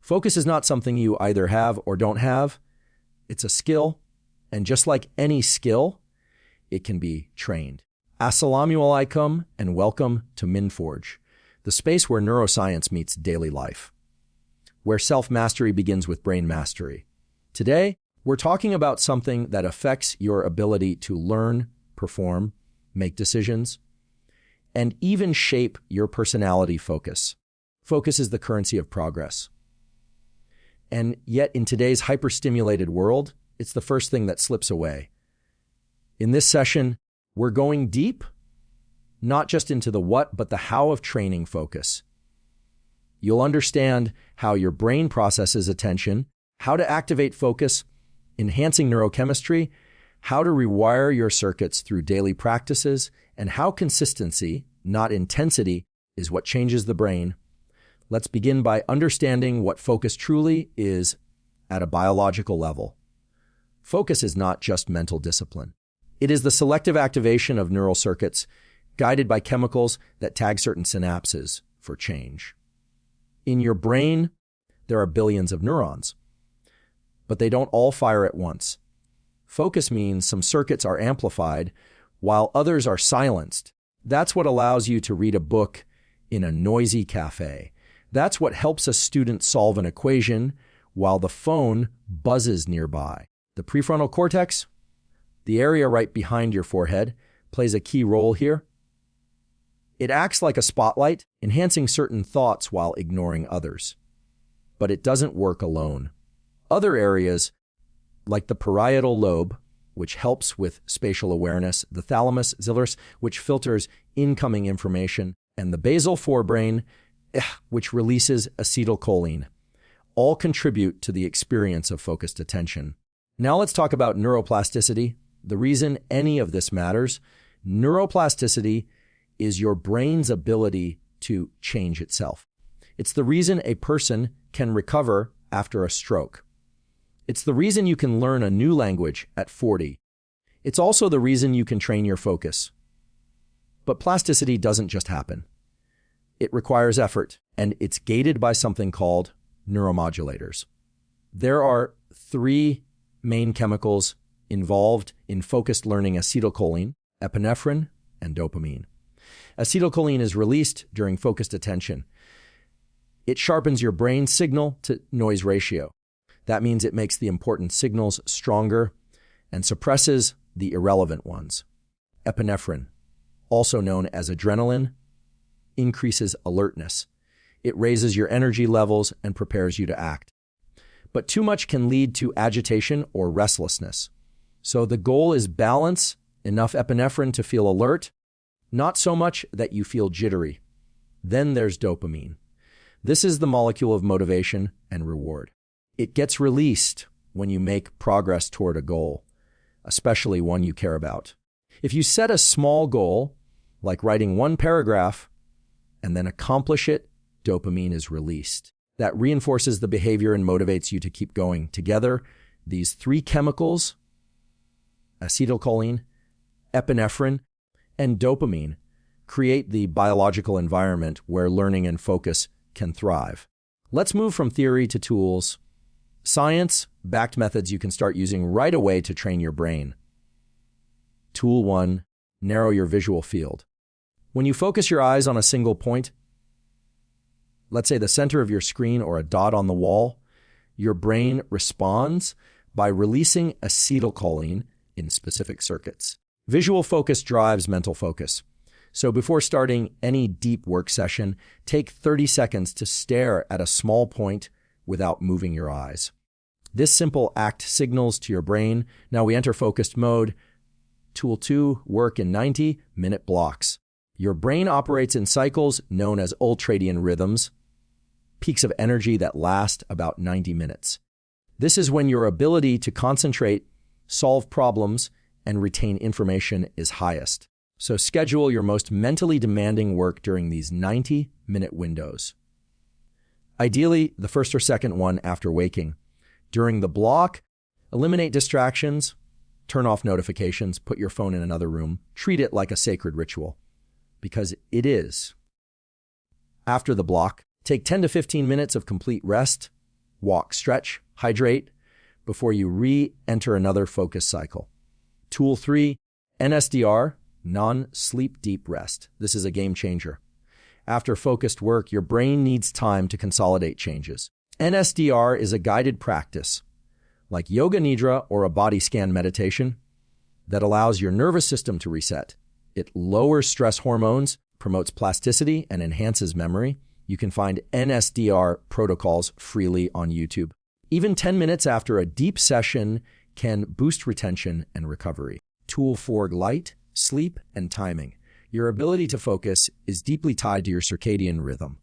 Focus is not something you either have or don't have. It's a skill, and just like any skill, it can be trained. Assalamu alaikum and welcome to MindForge, the space where neuroscience meets daily life, where self-mastery begins with brain mastery. Today, we're talking about something that affects your ability to learn, perform, make decisions, and even shape your personality. Focus. Focus is the currency of progress. And yet, in today's hyperstimulated world, it's the first thing that slips away. In this session, we're going deep, not just into the what, but the how of training focus. You'll understand how your brain processes attention, how to activate focus, enhancing neurochemistry, how to rewire your circuits through daily practices, and how consistency, not intensity, is what changes the brain. Let's begin by understanding what focus truly is at a biological level. Focus is not just mental discipline. It is the selective activation of neural circuits guided by chemicals that tag certain synapses for change. In your brain, there are billions of neurons, but they don't all fire at once. Focus means some circuits are amplified while others are silenced. That's what allows you to read a book in a noisy cafe. That's what helps a student solve an equation while the phone buzzes nearby. The prefrontal cortex, the area right behind your forehead, plays a key role here. It acts like a spotlight, enhancing certain thoughts while ignoring others. But it doesn't work alone. Other areas, like the parietal lobe, which helps with spatial awareness, the thalamus, xylus, which filters incoming information, and the basal forebrain, which releases acetylcholine, all contribute to the experience of focused attention. Now let's talk about neuroplasticity. The reason any of this matters, neuroplasticity is your brain's ability to change itself. It's the reason a person can recover after a stroke. It's the reason you can learn a new language at 40. It's also the reason you can train your focus. But plasticity doesn't just happen. It requires effort, and it's gated by something called neuromodulators. There are 3 main chemicals involved in focused learning: acetylcholine, epinephrine, and dopamine. Acetylcholine is released during focused attention. It sharpens your brain's signal-to-noise ratio. That means it makes the important signals stronger and suppresses the irrelevant ones. Epinephrine, also known as adrenaline, increases alertness. It raises your energy levels and prepares you to act. But too much can lead to agitation or restlessness. So the goal is balance, enough epinephrine to feel alert, not so much that you feel jittery. Then there's dopamine. This is the molecule of motivation and reward. It gets released when you make progress toward a goal, especially one you care about. If you set a small goal, like writing 1 paragraph, and then accomplish it, dopamine is released. That reinforces the behavior and motivates you to keep going. Together, these 3 chemicals, acetylcholine, epinephrine, and dopamine, create the biological environment where learning and focus can thrive. Let's move from theory to tools. Science-backed methods you can start using right away to train your brain. Tool 1, narrow your visual field. When you focus your eyes on a single point, let's say the center of your screen or a dot on the wall, your brain responds by releasing acetylcholine in specific circuits. Visual focus drives mental focus. So before starting any deep work session, take 30 seconds to stare at a small point without moving your eyes. This simple act signals to your brain, now we enter focused mode. Tool 2, work in 90-minute blocks. Your brain operates in cycles known as ultradian rhythms, peaks of energy that last about 90 minutes. This is when your ability to concentrate, solve problems, and retain information is highest. So schedule your most mentally demanding work during these 90-minute windows. Ideally, the first or second one after waking. During the block, eliminate distractions, turn off notifications, put your phone in another room, treat it like a sacred ritual. Because it is. After the block, take 10 to 15 minutes of complete rest, walk, stretch, hydrate before you re-enter another focus cycle. Tool 3, NSDR, non-sleep deep rest. This is a game changer. After focused work, your brain needs time to consolidate changes. NSDR is a guided practice, like yoga nidra or a body scan meditation, that allows your nervous system to reset. It lowers stress hormones, promotes plasticity, and enhances memory. You can find NSDR protocols freely on YouTube. Even 10 minutes after a deep session can boost retention and recovery. Tool 4, light, sleep, and timing. Your ability to focus is deeply tied to your circadian rhythm,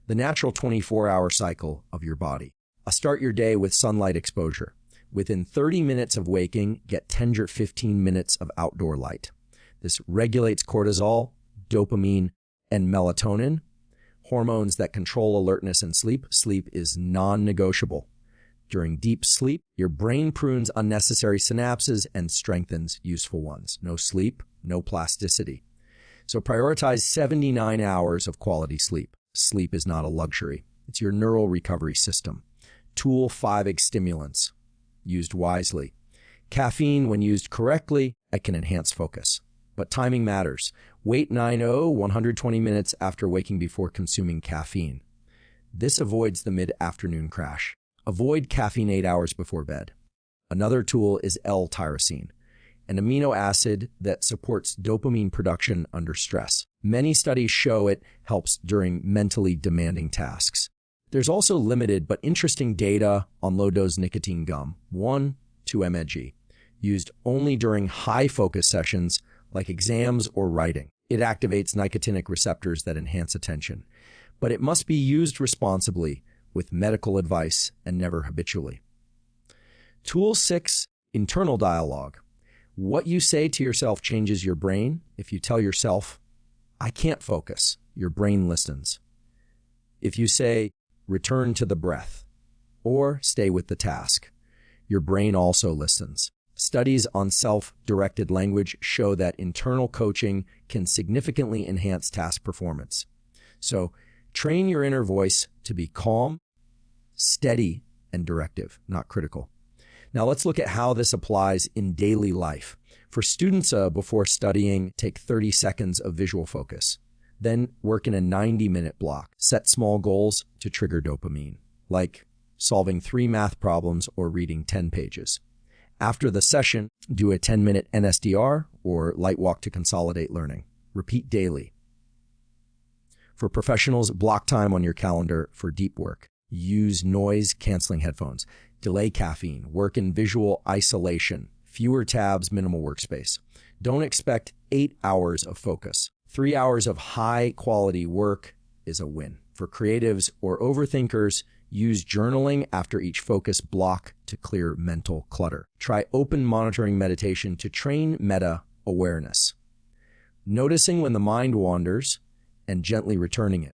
the natural 24-hour cycle of your body. Start your day with sunlight exposure. Within 30 minutes of waking, get 10 to 15 minutes of outdoor light. This regulates cortisol, dopamine, and melatonin, hormones that control alertness and sleep. Sleep is non-negotiable. During deep sleep, your brain prunes unnecessary synapses and strengthens useful ones. No sleep, no plasticity. So prioritize 79 hours of quality sleep. Sleep is not a luxury. It's your neural recovery system. Tool 5, stimulants. Used wisely. Caffeine, when used correctly, it can enhance focus. But timing matters. Wait 120 minutes after waking before consuming caffeine. This avoids the mid-afternoon crash. Avoid caffeine 8 hours before bed. Another tool is L-tyrosine, an amino acid that supports dopamine production under stress. Many studies show it helps during mentally demanding tasks. There's also limited but interesting data on low-dose nicotine gum, 1-2 mg, used only during high-focus sessions like exams or writing. It activates nicotinic receptors that enhance attention, but it must be used responsibly with medical advice and never habitually. Tool 6, internal dialogue. What you say to yourself changes your brain. If you tell yourself, I can't focus, your brain listens. If you say, return to the breath, or stay with the task, your brain also listens. Studies on self-directed language show that internal coaching can significantly enhance task performance. So, train your inner voice to be calm, steady, and directive, not critical. Now let's look at how this applies in daily life. For students, before studying, take 30 seconds of visual focus. Then work in a 90-minute block. Set small goals to trigger dopamine, like solving 3 math problems or reading 10 pages. After the session, do a 10-minute NSDR or light walk to consolidate learning. Repeat daily. For professionals, block time on your calendar for deep work. Use noise-canceling headphones. Delay caffeine. Work in visual isolation. Fewer tabs, minimal workspace. Don't expect 8 hours of focus. 3 hours of high-quality work is a win. For creatives or overthinkers, use journaling after each focus block to clear mental clutter. Try open monitoring meditation to train meta-awareness, noticing when the mind wanders and gently returning it.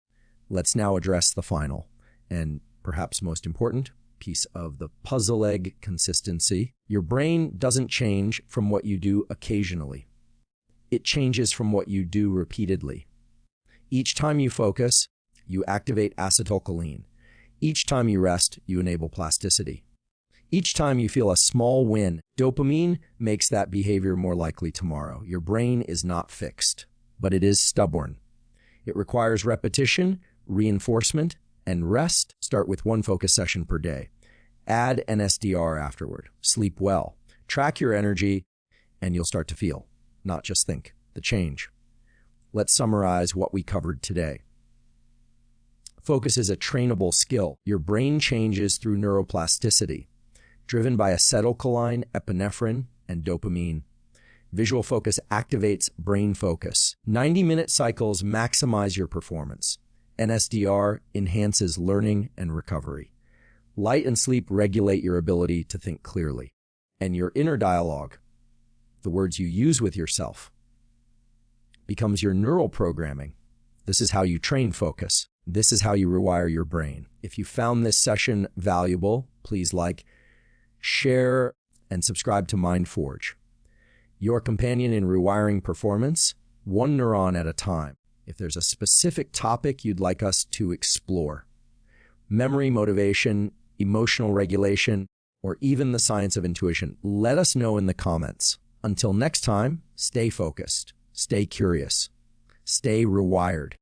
Let's now address the final and perhaps most important piece of the puzzle egg: consistency. Your brain doesn't change from what you do occasionally. It changes from what you do repeatedly. Each time you focus, you activate acetylcholine. Each time you rest, you enable plasticity. Each time you feel a small win, dopamine makes that behavior more likely tomorrow. Your brain is not fixed, but it is stubborn. It requires repetition, reinforcement, and rest. Start with 1 focus session per day. Add NSDR afterward. Sleep well. Track your energy, and you'll start to feel, not just think, the change. Let's summarize what we covered today. Focus is a trainable skill. Your brain changes through neuroplasticity, driven by acetylcholine, epinephrine, and dopamine. Visual focus activates brain focus. 90-minute cycles maximize your performance. NSDR enhances learning and recovery. Light and sleep regulate your ability to think clearly. And your inner dialogue, the words you use with yourself, becomes your neural programming. This is how you train focus. This is how you rewire your brain. If you found this session valuable, please like, share, and subscribe to MindForge, your companion in rewiring performance, 1 neuron at a time. If there's a specific topic you'd like us to explore, memory, motivation, emotional regulation, or even the science of intuition? Let us know in the comments. Until next time, stay focused, stay curious, stay rewired.